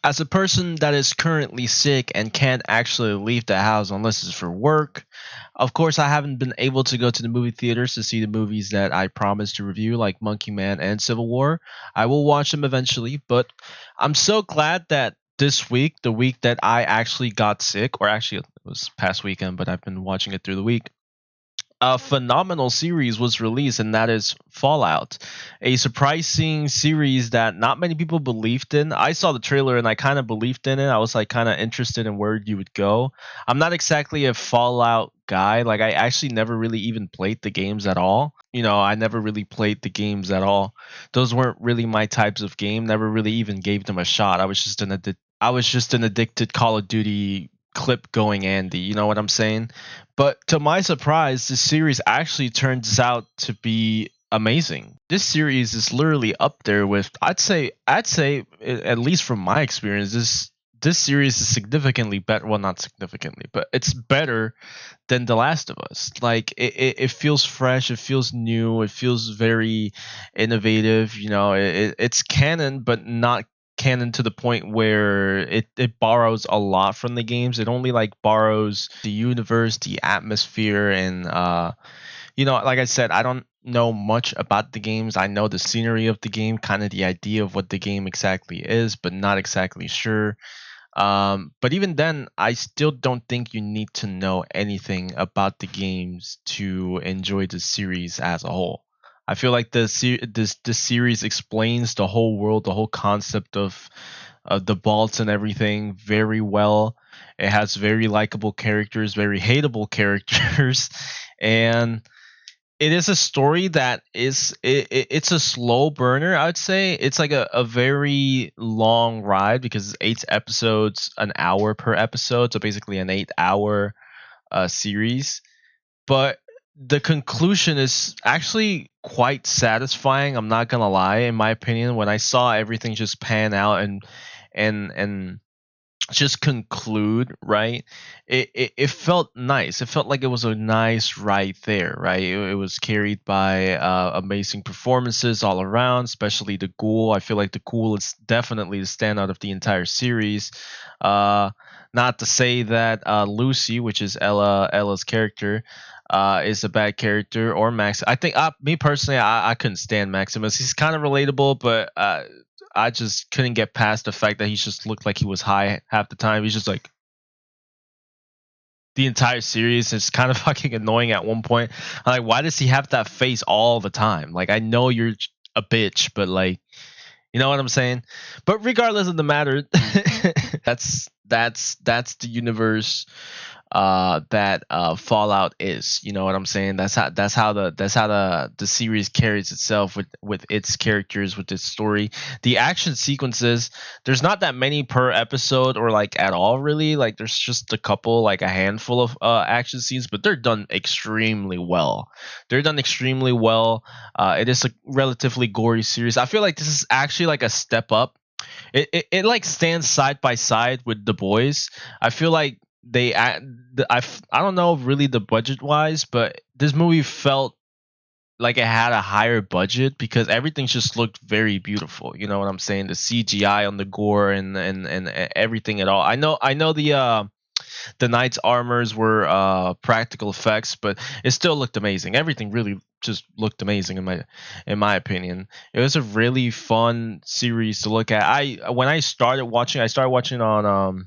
As a person that is currently sick and can't actually leave the house unless it's for work, of course, I haven't been able to go to the movie theaters to see the movies that I promised to review, like Monkey Man and Civil War. I will watch them eventually, but I'm so glad that this week, the week that I actually got sick, or actually it was past weekend, but I've been watching it through the week, a phenomenal series was released, and that is Fallout, a surprising series that not many people believed in. I saw the trailer and I kind of believed in it. I was like kind of interested in where you would go. I'm not exactly a Fallout guy. Like I actually never really even played the games at all. I never really played the games at all. Those weren't really my types of game. Never really even gave them a shot. I was just an addicted Call of Duty clip going Andy. You know what I'm saying? But to my surprise, this series actually turns out to be amazing. This series is literally up there with I'd say at least from my experience this series is significantly better, well not significantly, but it's better than The Last of Us. Like it feels fresh, it feels new, it feels very innovative. It's canon but not canon to the point where it borrows a lot from the games. It only like borrows the universe, the atmosphere, and like I said, I don't know much about the games. I know the scenery of the game, kind of the idea of what the game exactly is, but not exactly sure. But even then, I still don't think you need to know anything about the games to enjoy the series as a whole. I feel like this series explains the whole world, the whole concept of the vaults and everything very well. It has very likable characters, very hateable characters, and it is a story that it's a slow burner. I would say it's like a very long ride because it's 8 episodes, an hour per episode, so basically an 8 hour series. But the conclusion is actually quite satisfying. I'm not gonna lie, in my opinion, when I saw everything just pan out and just conclude, right, it felt nice. It felt like it was a nice ride there, right. It was carried by amazing performances all around, especially the ghoul. I feel like the ghoul is definitely the standout of the entire series. uh Not to say that Lucy, which is Ella's character, is a bad character, or Max. I think me personally, I couldn't stand Maximus. He's kind of relatable, but I just couldn't get past the fact that he just looked like he was high half the time. He's just like the entire series is kind of fucking annoying at one point. I'm like, why does he have that face all the time? Like, I know you're a bitch, but like, you know what I'm saying? But regardless of the matter, that's the universe that Fallout is. You know what I'm saying? That's how the series carries itself with its characters, with its story. The action sequences, there's not that many per episode or like at all really. Like there's just a couple, like a handful of action scenes, but they're done extremely well. They're done extremely well. It is a relatively gory series. I feel like this is actually like a step up. It like stands side by side with The Boys. I feel like I don't know really the budget wise, but this movie felt like it had a higher budget because everything just looked very beautiful. You know what I'm saying? The CGI on the gore and everything at all. I know the knights armors were practical effects, but it still looked amazing. Everything really just looked amazing in my opinion. It was a really fun series to look at. I started watching on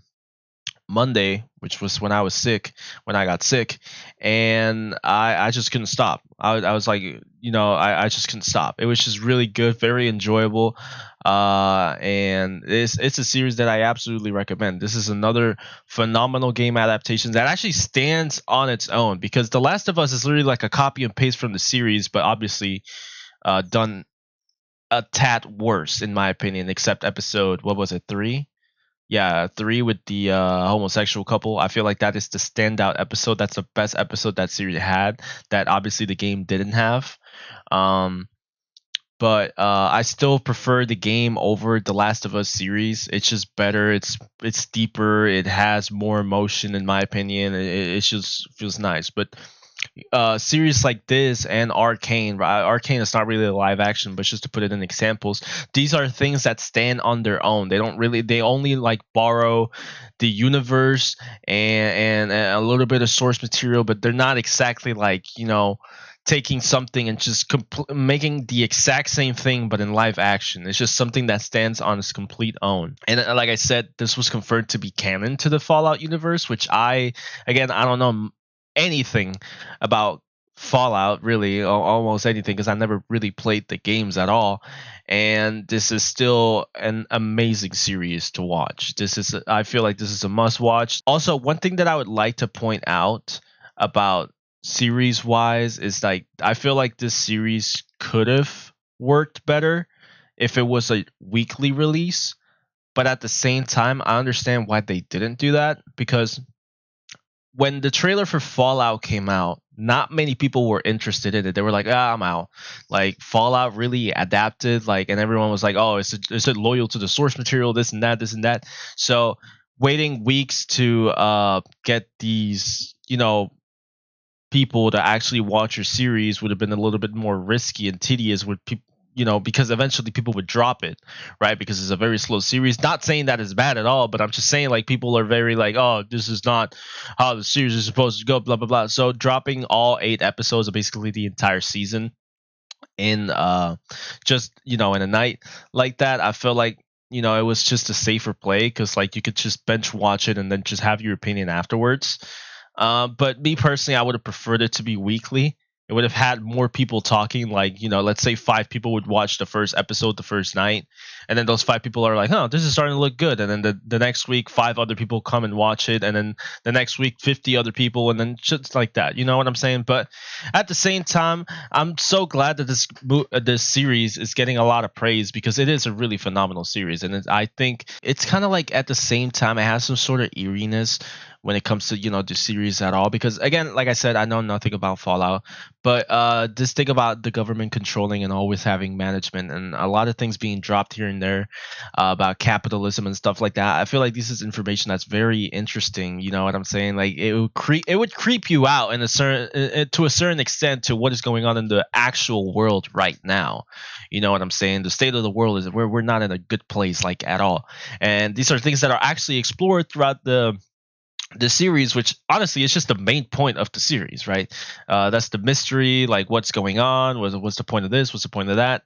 Monday, which was when I was sick, when I got sick, and I just couldn't stop. I was like, I just couldn't stop. It was just really good, very enjoyable, and it's a series that I absolutely recommend. This is another phenomenal game adaptation that actually stands on its own because The Last of Us is literally like a copy and paste from the series, but obviously done a tad worse in my opinion, except episode, what was it, 3? Yeah, 3 with the homosexual couple. I feel like that is the standout episode. That's the best episode that series had that obviously the game didn't have. Um, but I still prefer the game over the Last of Us series. It's just better. It's deeper. It has more emotion, in my opinion. It just feels nice. But series like this and Arcane, right? Arcane is not really a live action, but just to put it in examples, these are things that stand on their own. They don't really, they only like borrow the universe and a little bit of source material, but they're not exactly like, taking something and just making the exact same thing but in live action. It's just something that stands on its complete own. And like I said, this was confirmed to be canon to the Fallout universe, which I don't know anything about Fallout, really, almost anything, because I never really played the games at all. And this is still an amazing series to watch. I feel like this is a must watch. Also, one thing that I would like to point out about series wise is like, I feel like this series could have worked better if it was a weekly release. But at the same time, I understand why they didn't do that, because when the trailer for Fallout came out, not many people were interested in it. They were like, "Ah, I'm out." Like Fallout really adapted, like, and everyone was like, "Oh, is it loyal to the source material? This and that, this and that." So waiting weeks to get these, people to actually watch your series would have been a little bit more risky and tedious with people, because eventually people would drop it, right? Because it's a very slow series. Not saying that is bad at all, but I'm just saying, like, people are very like, oh, this is not how the series is supposed to go, blah blah blah. So dropping all 8 episodes of basically the entire season in just in a night like that, I feel like it was just a safer play, because like you could just bench watch it and then just have your opinion afterwards. But me personally, I would have preferred it to be weekly. It would have had more people talking. Like, let's say 5 people would watch the first episode the first night, and then those 5 people are like, "Oh, this is starting to look good." And then the next week, 5 other people come and watch it, and then the next week, 50 other people, and then just like that. You know what I'm saying? But at the same time, I'm so glad that this series is getting a lot of praise, because it is a really phenomenal series, and I think it's kind of like, at the same time, it has some sort of eeriness when it comes to the series at all, because again, like I said, I know nothing about Fallout, but this thing about the government controlling and always having management and a lot of things being dropped here and there, about capitalism and stuff like that, I feel like this is information that's very interesting. You know what I'm saying? Like, it would creep you out in a certain to a certain extent to what is going on in the actual world right now. You know what I'm saying? The state of the world is, we're not in a good place, like, at all. And these are things that are actually explored throughout the series, which honestly is just the main point of the series, right? That's the mystery, like, what's going on, what's the point of this, what's the point of that,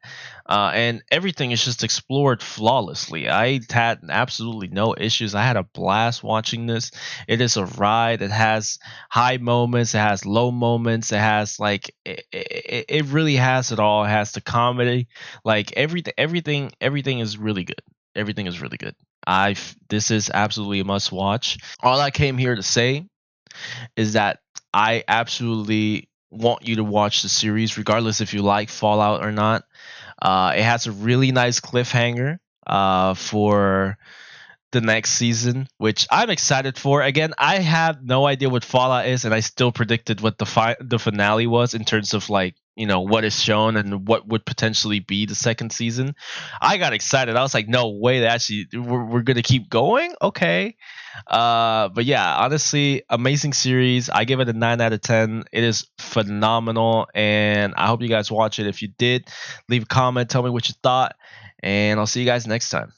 and everything is just explored flawlessly. I had absolutely no issues. I had a blast watching this. It is a ride. It has high moments, it has low moments, it has, like, it really has it all. It has the comedy, like, everything is really good. Everything is really good. This is absolutely a must watch. All I came here to say is that I absolutely want you to watch the series, regardless if you like Fallout or not. It has a really nice cliffhanger for the next season, which I'm excited for. Again, I have no idea what Fallout is, and I still predicted what the finale was, in terms of, like, what is shown and what would potentially be the second season. I got excited. I was like, no way, they actually we're gonna keep going. Okay. But yeah, honestly, amazing series. I give it a 9 out of 10. It is phenomenal, and I hope you guys watch it. If you did, leave a comment, tell me what you thought, and I'll see you guys next time.